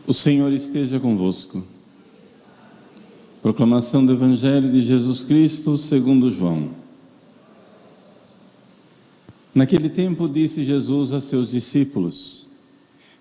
O Senhor esteja convosco. Proclamação do Evangelho de Jesus Cristo segundo João. Naquele tempo disse Jesus a seus discípulos: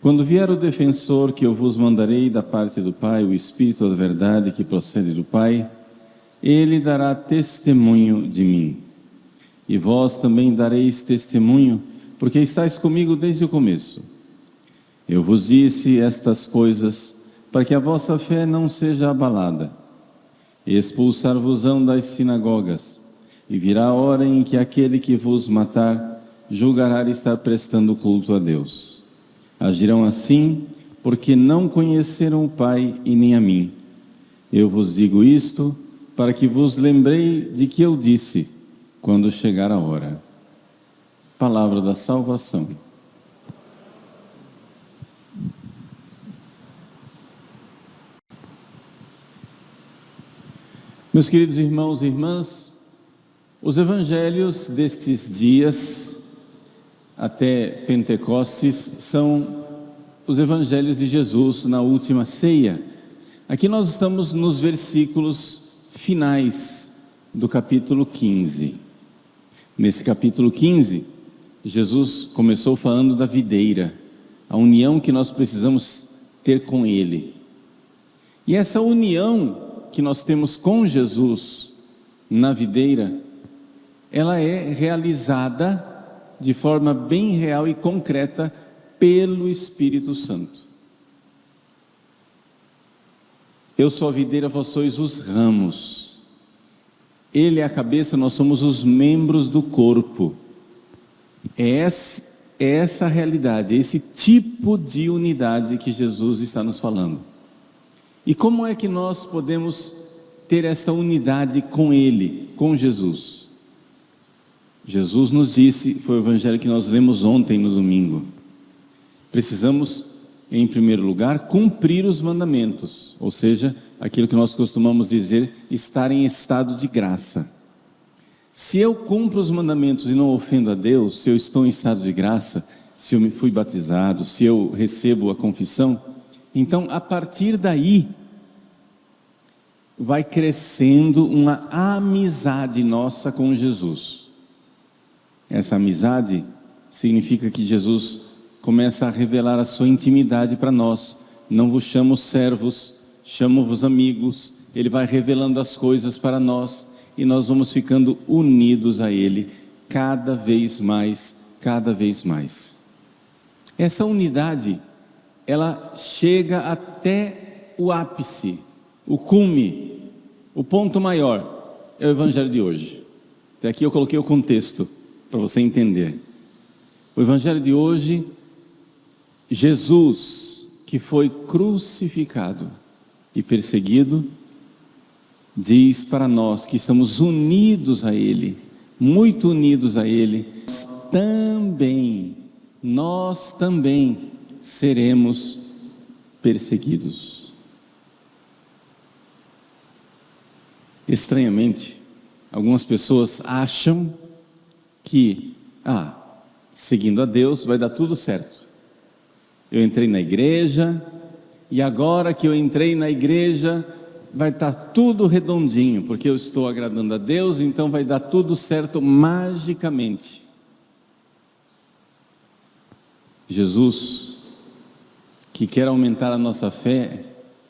Quando vier o defensor que eu vos mandarei da parte do Pai, o Espírito da verdade que procede do Pai, ele dará testemunho de mim. E vós também dareis testemunho, porque estáis comigo desde o começo. Eu vos disse estas coisas para que a vossa fé não seja abalada. Expulsar-vos-ão das sinagogas, e virá a hora em que aquele que vos matar julgará estar prestando culto a Deus. Agirão assim porque não conheceram o Pai e nem a mim. Eu vos digo isto para que vos lembrei de que eu disse, quando chegar a hora. Palavra da salvação. Meus queridos irmãos e irmãs, os evangelhos destes dias, até Pentecostes, são os evangelhos de Jesus na última ceia. Aqui nós estamos nos versículos finais do capítulo 15. Nesse capítulo 15, Jesus começou falando da videira, a união que nós precisamos ter com Ele. E essa união que nós temos com Jesus na videira, ela é realizada de forma bem real e concreta pelo Espírito Santo. Eu sou a videira, vós sois os ramos. Ele é a cabeça, nós somos os membros do corpo. É essa a realidade, é esse tipo de unidade que Jesus está nos falando. E como é que nós podemos ter essa unidade com Ele, com Jesus? Jesus nos disse, foi o evangelho que nós lemos ontem no domingo, precisamos, em primeiro lugar, cumprir os mandamentos, ou seja, aquilo que nós costumamos dizer, estar em estado de graça. Se eu cumpro os mandamentos e não ofendo a Deus, se eu estou em estado de graça, se eu me fui batizado, se eu recebo a confissão, então, a partir daí, vai crescendo uma amizade nossa com Jesus. Essa amizade significa que Jesus começa a revelar a sua intimidade para nós. Não vos chamo servos, chamo-vos amigos. Ele vai revelando as coisas para nós e nós vamos ficando unidos a Ele cada vez mais, cada vez mais. Essa unidade, ela chega até o ápice, o cume, o ponto maior, é o evangelho de hoje. Até aqui eu coloquei o contexto, para você entender. O evangelho de hoje, Jesus, que foi crucificado e perseguido, diz para nós que estamos unidos a Ele, muito unidos a Ele, nós também seremos perseguidos. Estranhamente, algumas pessoas acham que, seguindo a Deus vai dar tudo certo. Eu entrei na igreja, e agora que eu entrei na igreja, vai estar tudo redondinho, porque eu estou agradando a Deus, então vai dar tudo certo magicamente. Jesus, que quer aumentar a nossa fé,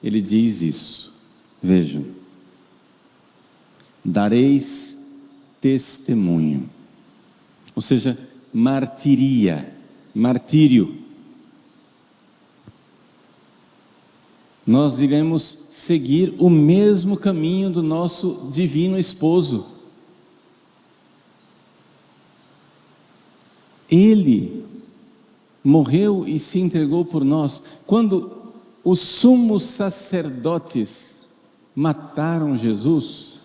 Ele diz isso. Vejam: dareis testemunho, ou seja, martírio. Nós iremos seguir o mesmo caminho do nosso divino esposo. Ele morreu e se entregou por nós. Quando os sumos sacerdotes mataram Jesus,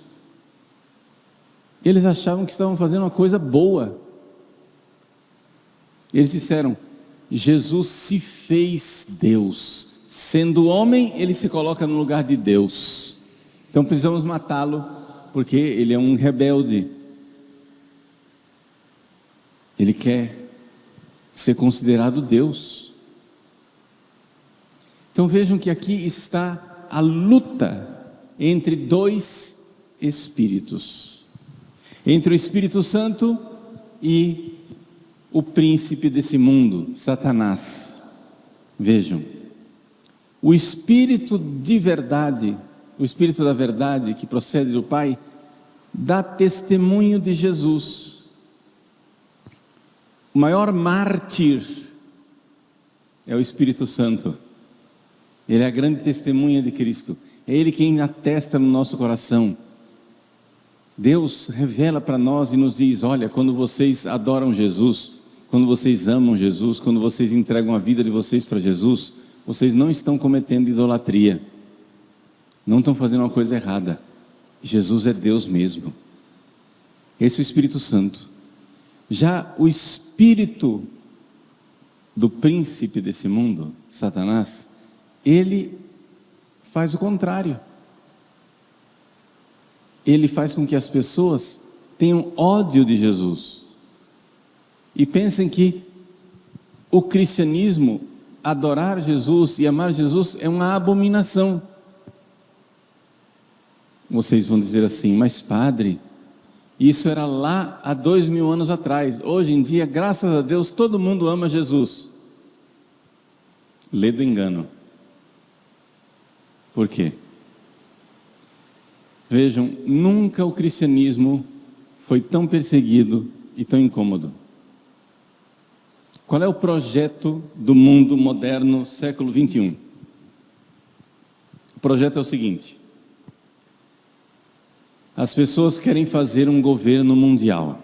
eles achavam que estavam fazendo uma coisa boa. Eles disseram: Jesus se fez Deus. Sendo homem, ele se coloca no lugar de Deus. Então precisamos matá-lo, porque ele é um rebelde. Ele quer ser considerado Deus. Então vejam que aqui está a luta entre dois espíritos. Entre o Espírito Santo e o príncipe desse mundo, Satanás. Vejam, o Espírito de verdade, o Espírito da verdade que procede do Pai, dá testemunho de Jesus. O maior mártir é o Espírito Santo. Ele é a grande testemunha de Cristo. É Ele quem atesta no nosso coração. Deus revela para nós e nos diz: olha, quando vocês adoram Jesus, quando vocês amam Jesus, quando vocês entregam a vida de vocês para Jesus, vocês não estão cometendo idolatria, não estão fazendo uma coisa errada. Jesus é Deus mesmo. Esse é o Espírito Santo. Já o espírito do príncipe desse mundo, Satanás, ele faz o contrário. Ele faz com que as pessoas tenham ódio de Jesus e pensem que o cristianismo, adorar Jesus e amar Jesus, é uma abominação. Vocês vão dizer assim: mas padre, isso era lá há 2000 anos atrás. Hoje em dia, graças a Deus, todo mundo ama Jesus. Lê do engano. Por quê? Vejam, nunca o cristianismo foi tão perseguido e tão incômodo. Qual é o projeto do mundo moderno, século 21? O projeto é o seguinte: as pessoas querem fazer um governo mundial.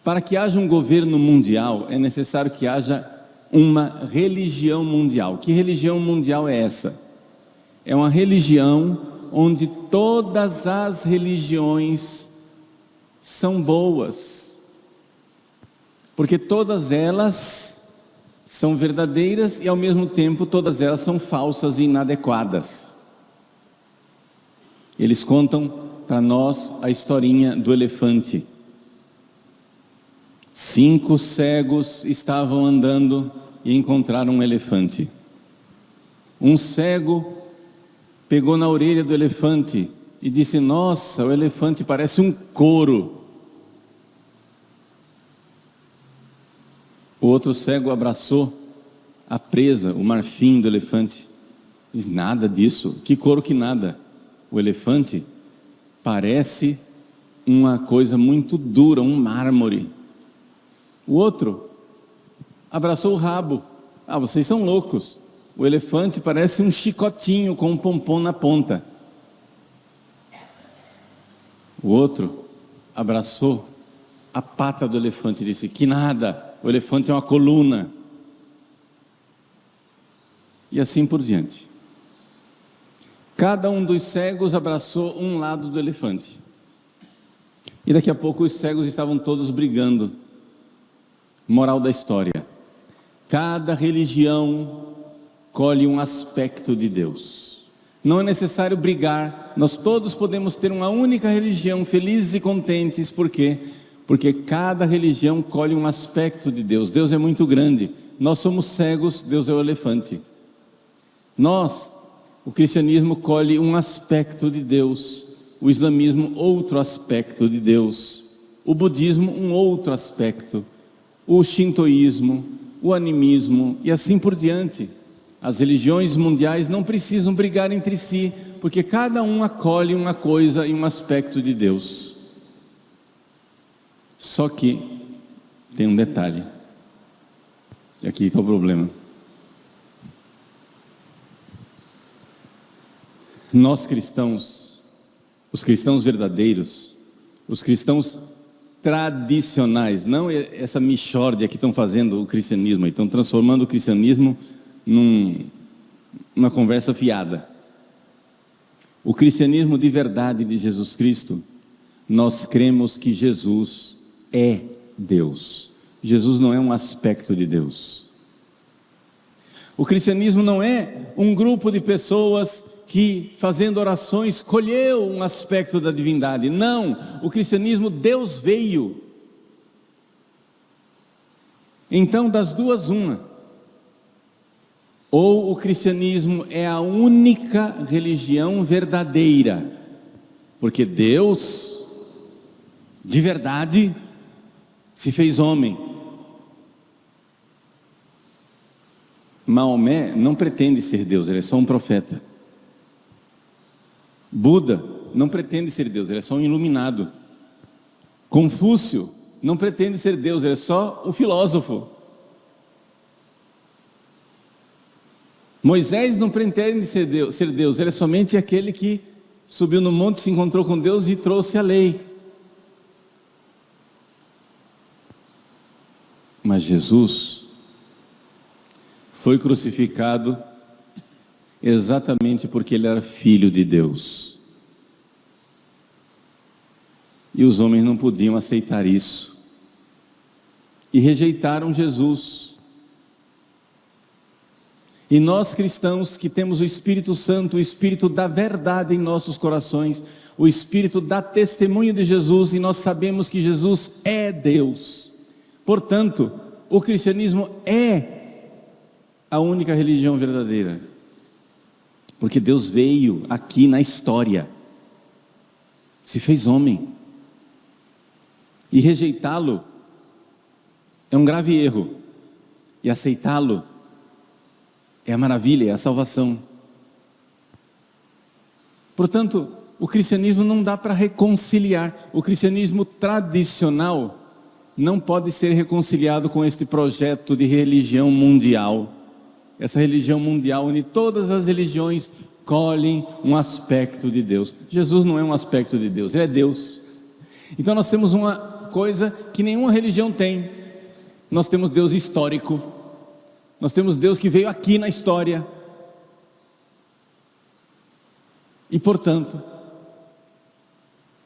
Para que haja um governo mundial, é necessário que haja uma religião mundial. Que religião mundial é essa? É uma religião onde todas as religiões são boas, porque todas elas são verdadeiras e ao mesmo tempo todas elas são falsas e inadequadas. Eles contam para nós a historinha do elefante. 5 cegos estavam andando e encontraram um elefante. Um cego pegou na orelha do elefante e disse: nossa, o elefante parece um couro. O outro cego abraçou a presa, o marfim do elefante. Diz: nada disso, que couro que nada. O elefante parece uma coisa muito dura, um mármore. O outro abraçou o rabo. Ah, vocês são loucos. O elefante parece um chicotinho com um pompom na ponta. O outro abraçou a pata do elefante e disse: que nada, o elefante é uma coluna. E assim por diante. Cada um dos cegos abraçou um lado do elefante. E daqui a pouco os cegos estavam todos brigando. Moral da história: cada religião colhe um aspecto de Deus. Não é necessário brigar, nós todos podemos ter uma única religião, felizes e contentes. Por quê? Porque cada religião colhe um aspecto de Deus. Deus é muito grande, nós somos cegos, Deus é o elefante. O cristianismo colhe um aspecto de Deus, o islamismo outro aspecto de Deus, o budismo um outro aspecto, o shintoísmo, o animismo e assim por diante. As religiões mundiais não precisam brigar entre si, porque cada um acolhe uma coisa e um aspecto de Deus. Só que tem um detalhe, e aqui está o problema. Nós cristãos, os cristãos verdadeiros, os cristãos tradicionais, não essa mixórdia que estão fazendo o cristianismo, estão transformando o cristianismo numa conversa fiada. O cristianismo de verdade de Jesus Cristo, nós cremos que Jesus é Deus. Jesus não é um aspecto de Deus. O cristianismo não é um grupo de pessoas que fazendo orações escolheu um aspecto da divindade. Não, o cristianismo, Deus veio. Então, das duas, uma. Ou o cristianismo é a única religião verdadeira, porque Deus, de verdade, se fez homem. Maomé não pretende ser Deus, ele é só um profeta. Buda não pretende ser Deus, ele é só um iluminado. Confúcio não pretende ser Deus, ele é só um filósofo. Moisés não pretende ser Deus, ele é somente aquele que subiu no monte, se encontrou com Deus e trouxe a lei. Mas Jesus foi crucificado exatamente porque ele era filho de Deus. E os homens não podiam aceitar isso. E rejeitaram Jesus. E nós cristãos que temos o Espírito Santo, o Espírito da verdade em nossos corações, o Espírito da testemunha de Jesus, e nós sabemos que Jesus é Deus. Portanto, o cristianismo é a única religião verdadeira. Porque Deus veio aqui na história, se fez homem. E rejeitá-lo é um grave erro. E aceitá-lo é a maravilha, é a salvação. Portanto, o cristianismo não dá para reconciliar. O cristianismo tradicional não pode ser reconciliado com este projeto de religião mundial. Essa religião mundial, onde todas as religiões colhem um aspecto de Deus. Jesus não é um aspecto de Deus, ele é Deus. Então nós temos uma coisa que nenhuma religião tem. Nós temos Deus histórico. Nós temos Deus que veio aqui na história. E portanto,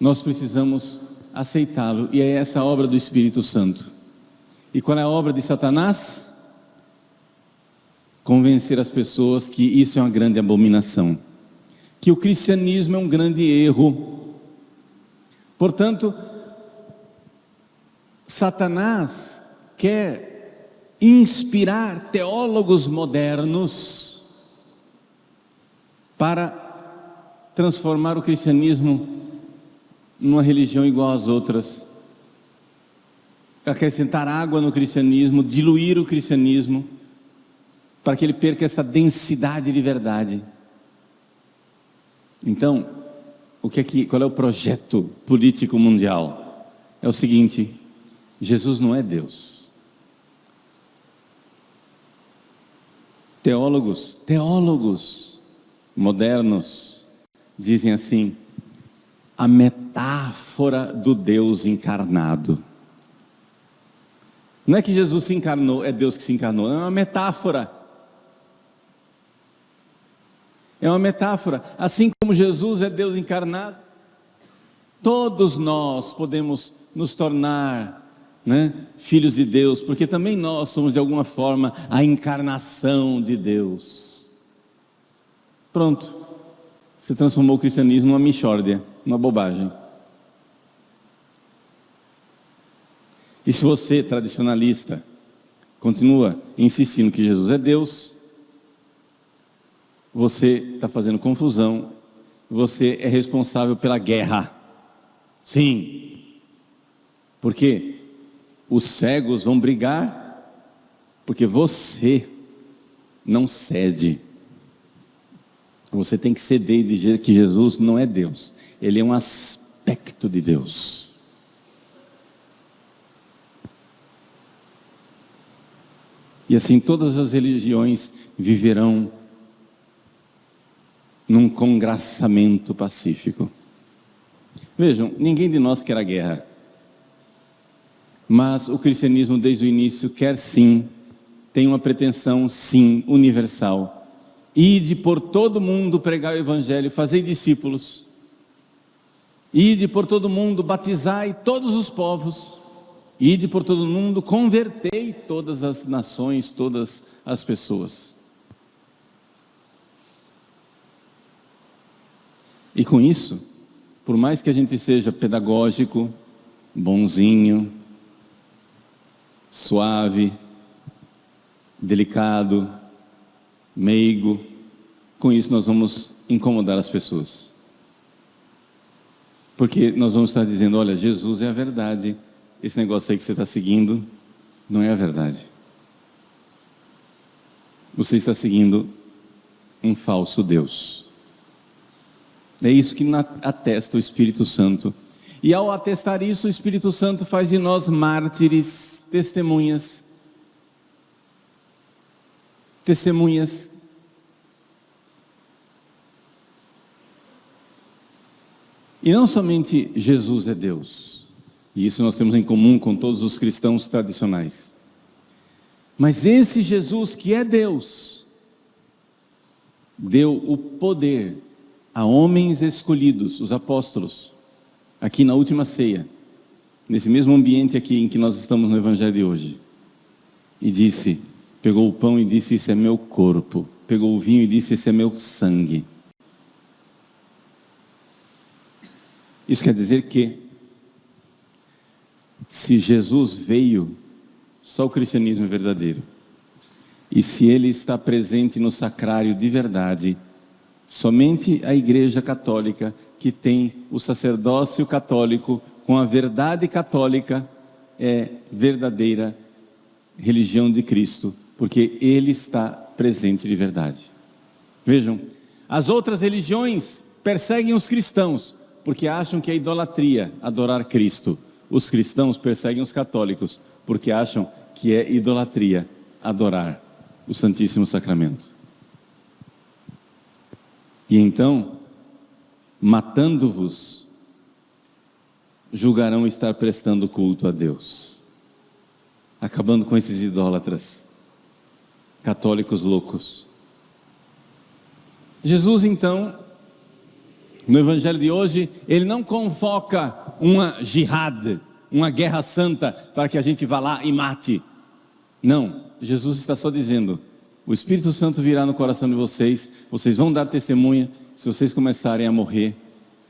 nós precisamos aceitá-lo. E é essa a obra do Espírito Santo. E qual é a obra de Satanás? Convencer as pessoas que isso é uma grande abominação, que o cristianismo é um grande erro. Portanto, Satanás quer inspirar teólogos modernos para transformar o cristianismo numa religião igual às outras, acrescentar água no cristianismo, diluir o cristianismo, para que ele perca essa densidade de verdade. Então, qual é o projeto político mundial? É o seguinte: Jesus não é Deus. Teólogos modernos dizem assim: a metáfora do Deus encarnado. Não é que Jesus se encarnou, é Deus que se encarnou, é uma metáfora. É uma metáfora. Assim como Jesus é Deus encarnado, todos nós podemos nos tornar, filhos de Deus, porque também nós somos de alguma forma a encarnação de Deus. Pronto, se transformou o cristianismo numa mixórdia, uma bobagem. E se você, tradicionalista, continua insistindo que Jesus é Deus, você está fazendo confusão, você é responsável pela guerra. Sim, porque os cegos vão brigar, porque você não cede. Você tem que ceder e dizer que Jesus não é Deus, ele é um aspecto de Deus. E assim todas as religiões viverão num congraçamento pacífico. Vejam, ninguém de nós quer a guerra, mas o cristianismo desde o início quer sim, tem uma pretensão sim, universal: ide por todo mundo pregar o evangelho, fazei discípulos, ide por todo mundo, batizai todos os povos, ide por todo mundo, convertei todas as nações, todas as pessoas. E com isso, por mais que a gente seja pedagógico, bonzinho, suave, delicado, meigo, com isso nós vamos incomodar as pessoas. Porque nós vamos estar dizendo, olha, Jesus é a verdade, esse negócio aí que você está seguindo não é a verdade. Você está seguindo um falso Deus. É isso que atesta o Espírito Santo. E ao atestar isso, o Espírito Santo faz de nós mártires, testemunhas. Testemunhas. E não somente Jesus é Deus, e isso nós temos em comum com todos os cristãos tradicionais, mas esse Jesus que é Deus, deu o poder a homens escolhidos, os apóstolos, aqui na última ceia, nesse mesmo ambiente aqui em que nós estamos no Evangelho de hoje, e disse, pegou o pão e disse, isso é meu corpo, pegou o vinho e disse, esse é meu sangue. Isso quer dizer que, se Jesus veio, só o cristianismo é verdadeiro. E se ele está presente no sacrário de verdade, somente a Igreja Católica, que tem o sacerdócio católico com a verdade católica, é verdadeira religião de Cristo, porque ele está presente de verdade. Vejam, as outras religiões perseguem os cristãos, porque acham que é idolatria adorar Cristo. Os cristãos perseguem os católicos, porque acham que é idolatria adorar o Santíssimo Sacramento. E então, matando-vos, julgarão estar prestando culto a Deus, acabando com esses idólatras, católicos loucos. Jesus então, no Evangelho de hoje, ele não convoca uma jihad, uma guerra santa, para que a gente vá lá e mate. Não, Jesus está só dizendo, o Espírito Santo virá no coração de vocês, vocês vão dar testemunha, se vocês começarem a morrer,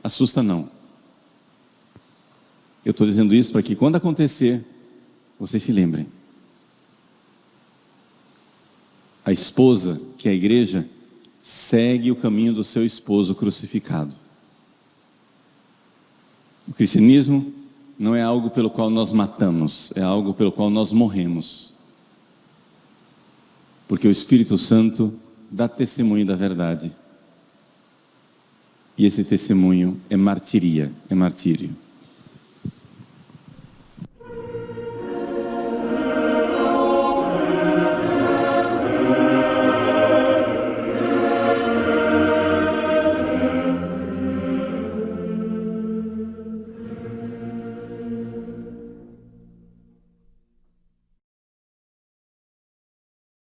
assusta não. Eu estou dizendo isso para que quando acontecer, vocês se lembrem. A esposa, que é a igreja, segue o caminho do seu esposo crucificado. O cristianismo não é algo pelo qual nós matamos, é algo pelo qual nós morremos. Porque o Espírito Santo dá testemunho da verdade. E esse testemunho é martiria, é martírio.